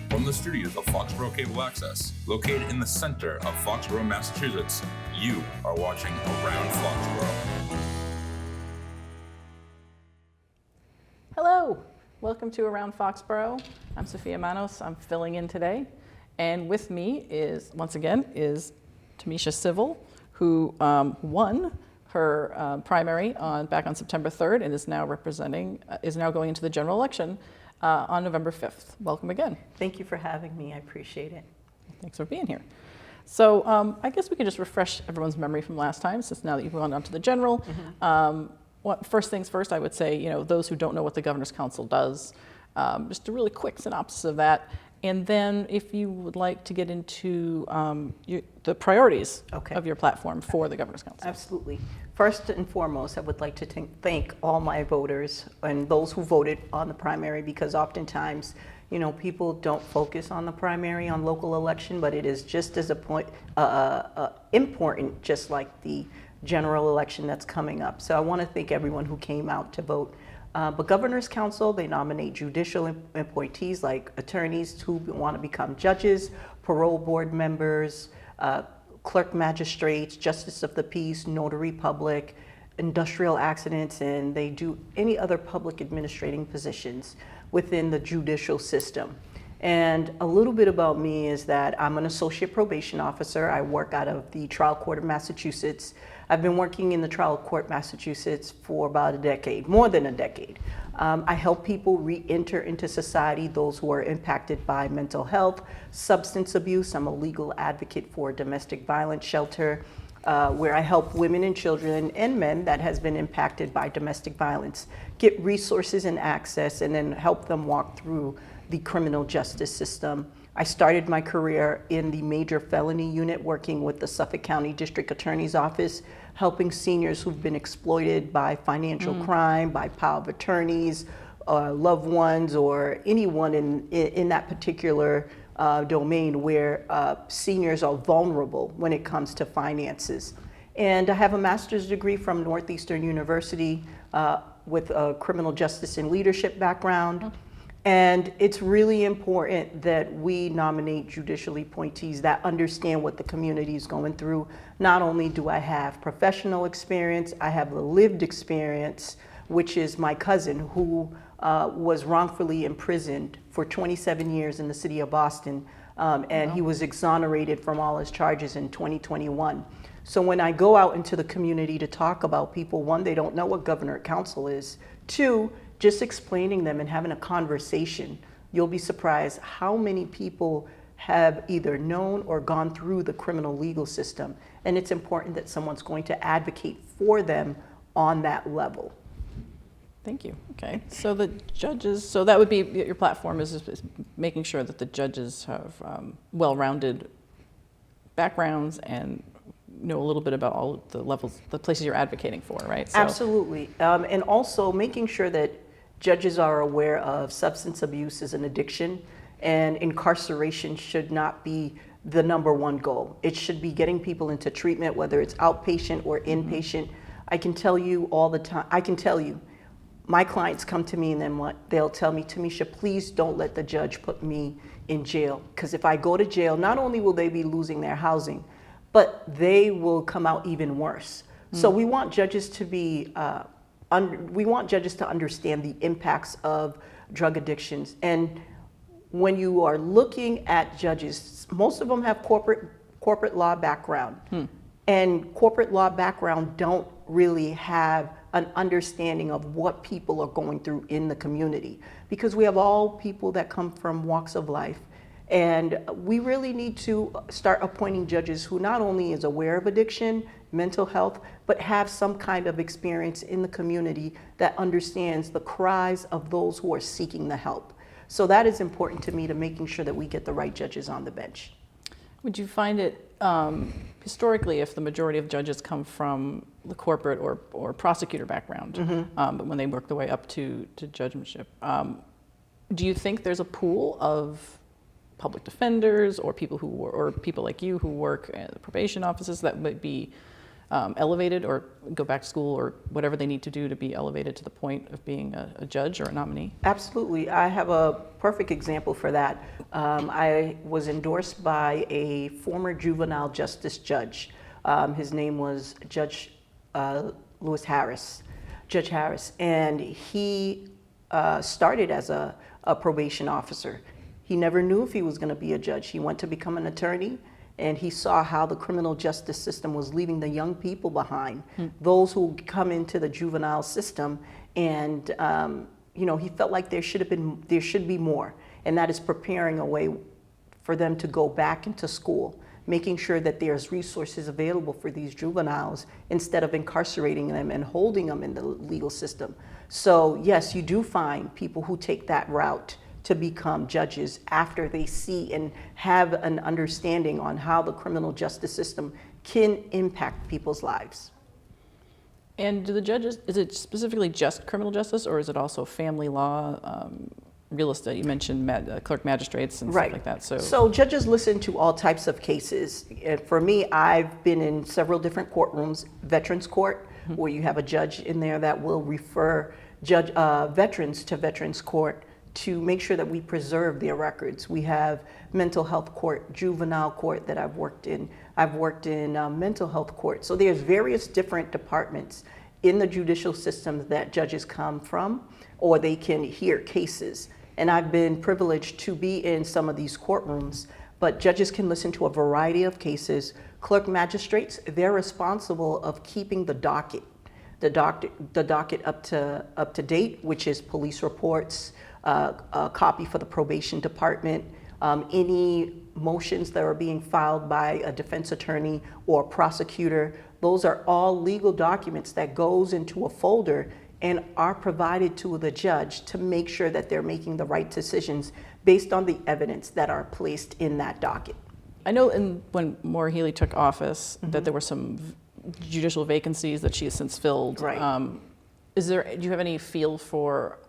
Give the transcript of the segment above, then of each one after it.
From the studios of Foxboro Cable Access, located in the center of Foxborough, Massachusetts, you are watching Around Foxborough. Hello, welcome to Around Foxborough. I'm Sophia Manos, I'm filling in today. And with me is, once again, is Tamisha Civil, who won her primary back on September 3rd and is now going into the general election on November 5th. Welcome again. Thank you for having me. I appreciate it. Thanks for being here. So I guess we could just refresh everyone's memory from last time, since now that you've gone on to the general. First things first, I would say, those who don't know what the Governor's Council does, just a really quick synopsis of that. And then if you would like to get into the priorities of your platform for the Governor's Council. Absolutely. First and foremost, I would like to thank all my voters and those who voted on the primary, because oftentimes, people don't focus on the primary on local election, but it is just as important, just like the general election that's coming up. So I want to thank everyone who came out to vote. But Governor's Council, they nominate judicial appointees like attorneys who want to become judges, parole board members, clerk magistrates, justice of the peace, notary public, industrial accidents, and they do any other public administrating positions within the judicial system. And a little bit about me is that I'm an associate probation officer. I work out of the trial court of Massachusetts. I've been working in the trial court Massachusetts for about a decade, more than a decade. I help people re-enter into society, those who are impacted by mental health, substance abuse. I'm a legal advocate for a domestic violence shelter, where I help women and children and men that has been impacted by domestic violence get resources and access, and then help them walk through the criminal justice system. I started my career in the major felony unit working with the Suffolk County District Attorney's Office, helping seniors who've been exploited by financial crime, by power of attorneys, loved ones, or anyone in that particular domain where seniors are vulnerable when it comes to finances. And I have a master's degree from Northeastern University with a criminal justice and leadership background. And it's really important that we nominate judicial appointees that understand what the community is going through. Not only do I have professional experience, I have the lived experience, which is my cousin who was wrongfully imprisoned for 27 years in the city of Boston, and he was exonerated from all his charges in 2021. So when I go out into the community to talk about people, one, they don't know what Governor's Council is. Two, just explaining them and having a conversation, you'll be surprised how many people have either known or gone through the criminal legal system. And it's important that someone's going to advocate for them on that level. Thank you. Okay. So the judges, so that would be your platform is making sure that the judges have well-rounded backgrounds and know a little bit about all of the levels, the places you're advocating for, right? So. Absolutely. And also making sure that judges are aware of substance abuse as an addiction, and incarceration should not be the number one goal. It should be getting people into treatment, whether it's outpatient or inpatient. I can tell you all the time, my clients come to me and then they'll tell me, Tamisha, please don't let the judge put me in jail. Because if I go to jail, not only will they be losing their housing, but they will come out even worse. So we want judges to be, we want judges to understand the impacts of drug addictions. And when you are looking at judges, most of them have corporate law background. And corporate law background don't really have an understanding of what people are going through in the community, because we have all people that come from walks of life. And we really need to start appointing judges who not only is aware of addiction, mental health, but have some kind of experience in the community that understands the cries of those who are seeking the help. So that is important to me, to making sure that we get the right judges on the bench. Would you find it, historically, if the majority of judges come from the corporate or prosecutor background, but when they work their way up to judgeship, do you think there's a pool of public defenders or people like you who work at the probation offices that might be elevated or go back to school or whatever they need to do to be elevated to the point of being a judge or a nominee? Absolutely. I have a perfect example for that. I was endorsed by a former juvenile justice judge. His name was Judge Judge Harris, and he started as a probation officer. He never knew if he was going to be a judge. He went to become an attorney, and he saw how the criminal justice system was leaving the young people behind, those who come into the juvenile system, and he felt like there should be more, and that is preparing a way for them to go back into school, making sure that there's resources available for these juveniles instead of incarcerating them and holding them in the legal system. So yes, you do find people who take that route to become judges after they see and have an understanding on how the criminal justice system can impact people's lives. And do the judges, is it specifically just criminal justice, or is it also family law, real estate? You mentioned clerk magistrates and stuff like that. So judges listen to all types of cases. For me, I've been in several different courtrooms, veterans court, where you have a judge in there that will refer veterans to veterans court to make sure that we preserve their records. We have mental health court, juvenile court that I've worked in. I've worked in mental health court. So there's various different departments in the judicial system that judges come from, or they can hear cases. And I've been privileged to be in some of these courtrooms, but judges can listen to a variety of cases. Clerk magistrates, they're responsible of keeping the docket up to date, which is police reports, a copy for the probation department, any motions that are being filed by a defense attorney or prosecutor. Those are all legal documents that goes into a folder and are provided to the judge to make sure that they're making the right decisions based on the evidence that are placed in that docket. I know when Maura Healey took office that there were some judicial vacancies that she has since filled. Right. Do you have any feel for,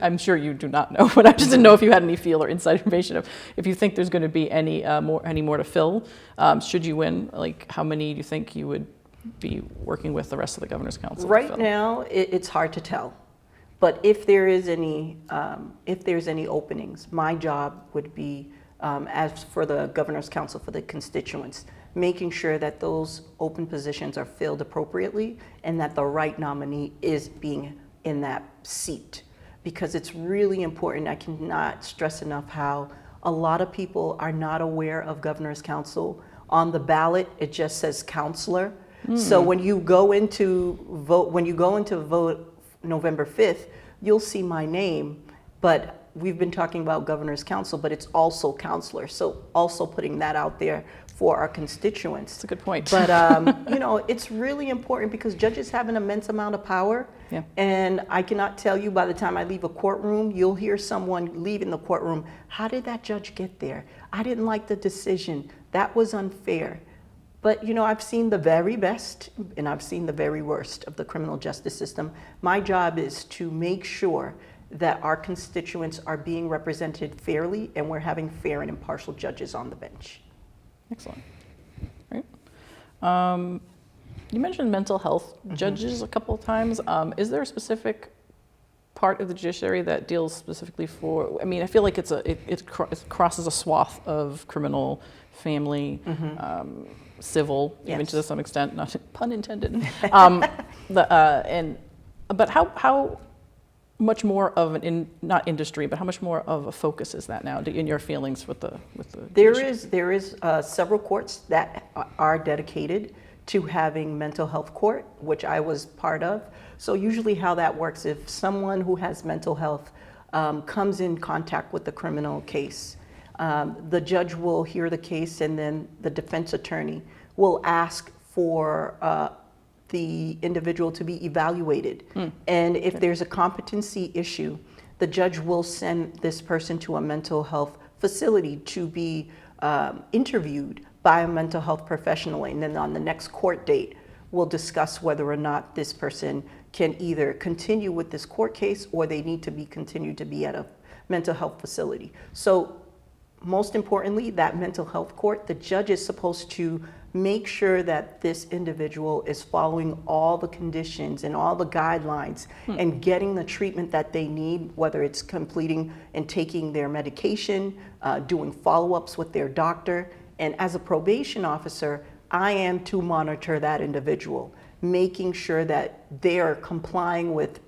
I'm sure you do not know, but I just didn't know if you had any feel or inside information of if you think there's going to be any more to fill, should you win, like how many do you think you would be working with the rest of the Governor's Council? Right now, it's hard to tell, but if there is any, if there's any openings, my job would be, as for the Governor's Council for the constituents, making sure that those open positions are filled appropriately and that the right nominee is being in that seat. Because it's really important. I cannot stress enough how a lot of people are not aware of Governor's Council. On the ballot, it just says counselor. So when you go into vote November 5th, you'll see my name, but we've been talking about Governor's Council, but it's also counselor. So also putting that out there for our constituents. That's a good point. But it's really important because judges have an immense amount of power. Yeah. And I cannot tell you, by the time I leave a courtroom, you'll hear someone leaving the courtroom, how did that judge get there? I didn't like the decision. That was unfair. But I've seen the very best and I've seen the very worst of the criminal justice system. My job is to make sure that our constituents are being represented fairly and we're having fair and impartial judges on the bench. Excellent. Right. You mentioned mental health judges a couple of times. Is there a specific part of the judiciary that deals specifically for, I mean, I feel like it crosses a swath of criminal, family, civil, even to some extent, not pun intended. But how much more of not industry, but how much more of a focus is that now in your feelings with the There is several courts that are dedicated to having mental health court, which I was part of. So usually how that works, if someone who has mental health comes in contact with the criminal case, the judge will hear the case and then the defense attorney will ask for the individual to be evaluated. And if there's a competency issue, the judge will send this person to a mental health facility to be interviewed by a mental health professional. And then on the next court date, we'll discuss whether or not this person can either continue with this court case or they need to be continued to be at a mental health facility. So most importantly, that mental health court, the judge is supposed to make sure that this individual is following all the conditions and all the guidelines and getting the treatment that they need, whether it's completing and taking their medication, doing follow-ups with their doctor. And as a probation officer, I am to monitor that individual, making sure that they are complying with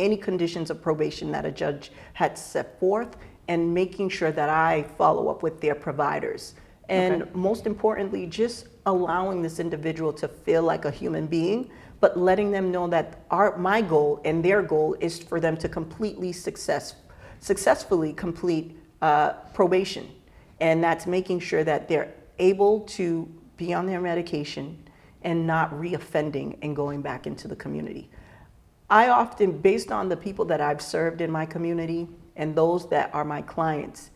any conditions of probation that a judge had set forth, and making sure that I follow up with their providers. And most importantly, just allowing this individual to feel like a human being, but letting them know that my goal and their goal is for them to successfully complete probation. And that's making sure that they're able to be on their medication and not reoffending and going back into the community. I often, based on the people that I've served in my community and those that are my clients,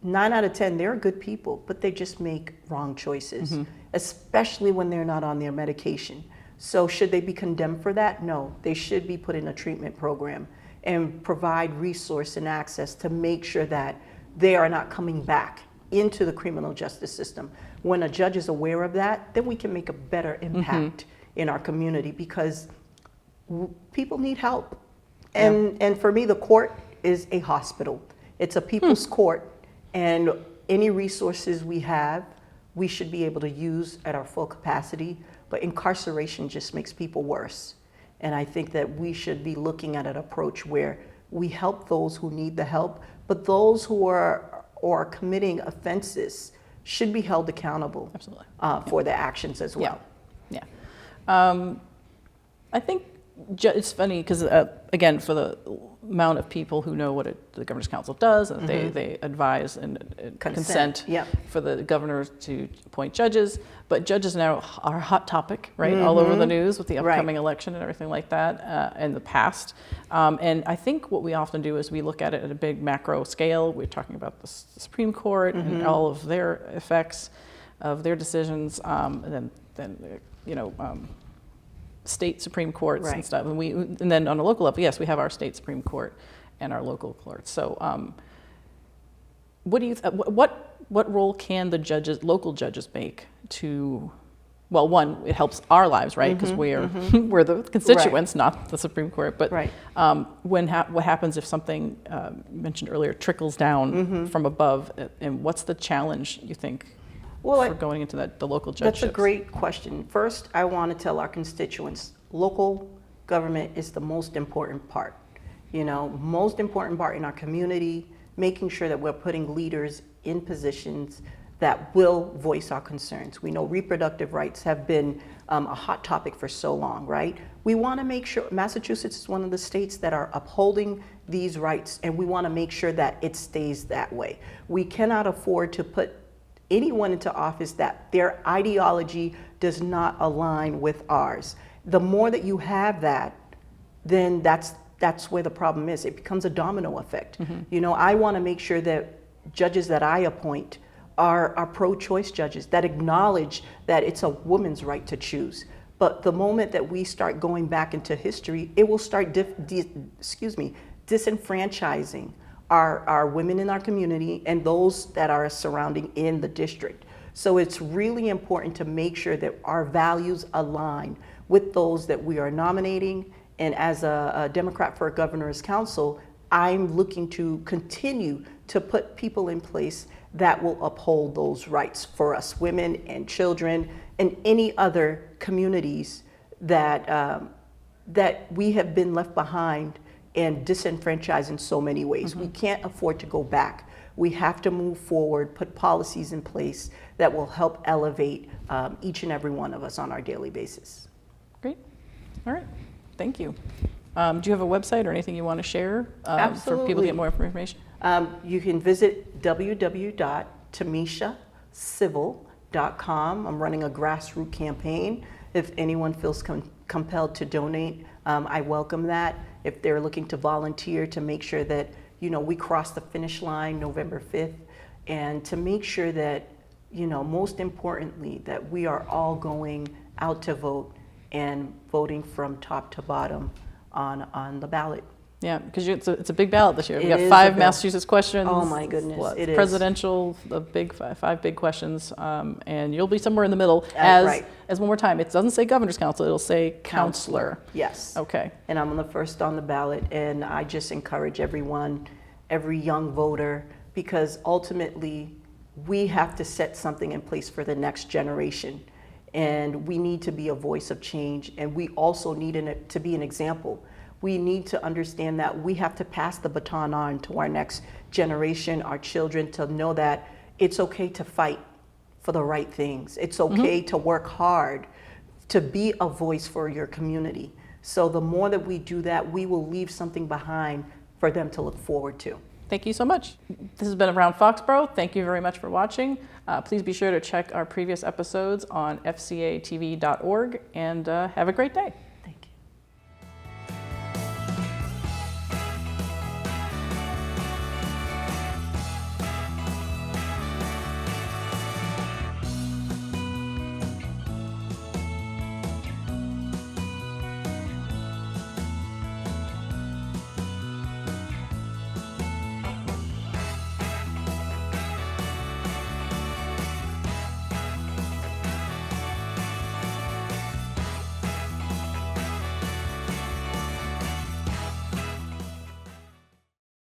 9 out of 10, they're good people, but they just make wrong choices, especially when they're not on their medication. So should they be condemned for that? No, they should be put in a treatment program and provide resource and access to make sure that they are not coming back into the criminal justice system. When a judge is aware of that, then we can make a better impact in our community, because people need help. And for me, the court is a hospital. It's a people's court, and any resources we have, we should be able to use at our full capacity. But incarceration just makes people worse. And I think that we should be looking at an approach where we help those who need the help, but those who are committing offenses should be held accountable for their actions as well. Yeah. I think it's funny because, again, for the amount of people who know what the Governor's Council does, and they advise and consent for the governor to appoint judges. But judges now are a hot topic, right? All over the news with the upcoming election and everything like that in the past. And I think what we often do is we look at it at a big macro scale. We're talking about the Supreme Court and all of their effects of their decisions, and then state Supreme Courts and stuff. And then on a local level, yes, we have our state Supreme Court and our local courts. So what do you what role can the local judges make to, well, one, it helps our lives, right? Because we're the constituents, not the Supreme Court. But what happens if something you mentioned earlier trickles down from above, and what's the challenge, you think, for going into the local judgeships? That's a great question. First, I want to tell our constituents, local government is the most important part. Most important part in our community, making sure that we're putting leaders in positions that will voice our concerns. We know reproductive rights have been a hot topic for so long, right? We want to make sure, Massachusetts is one of the states that are upholding these rights, and we want to make sure that it stays that way. We cannot afford to put anyone into office that their ideology does not align with ours. The more that you have that, then that's where the problem is. It becomes a domino effect. I want to make sure that judges that I appoint are pro-choice judges that acknowledge that it's a woman's right to choose. But the moment that we start going back into history, it will start disenfranchising our women in our community and those that are surrounding in the district. So it's really important to make sure that our values align with those that we are nominating. And as a Democrat for a Governor's Council, I'm looking to continue to put people in place that will uphold those rights for us women and children and any other communities that we have been left behind and disenfranchised in so many ways. We can't afford to go back. We have to move forward, put policies in place that will help elevate each and every one of us on our daily basis. Great. All right. Thank you. Do you have a website or anything you want to share for people to get more information? You can visit www.TamishaCivil.com. I'm running a grassroots campaign. If anyone feels compelled to donate, I welcome that. If they're looking to volunteer, to make sure that we cross the finish line November 5th, and to make sure that most importantly that we are all going out to vote and voting from top to bottom on the ballot. Yeah, because it's a big ballot this year. We've It got is a 5 bill. Massachusetts questions. Oh my goodness, it is. Presidential, the big 5 big questions, and you'll be somewhere in the middle. Right. As one more time, it doesn't say governor's council, it'll say counselor. Yes. Okay. And I'm the first on the ballot, and I just encourage everyone, every young voter, because ultimately we have to set something in place for the next generation. And we need to be a voice of change, and we also need to be an example. We need to understand that we have to pass the baton on to our next generation, our children, to know that it's okay to fight for the right things. It's okay to work hard, to be a voice for your community. So the more that we do that, we will leave something behind for them to look forward to. Thank you so much. This has been Around Foxborough. Thank you very much for watching. Please be sure to check our previous episodes on fcatv.org, and have a great day.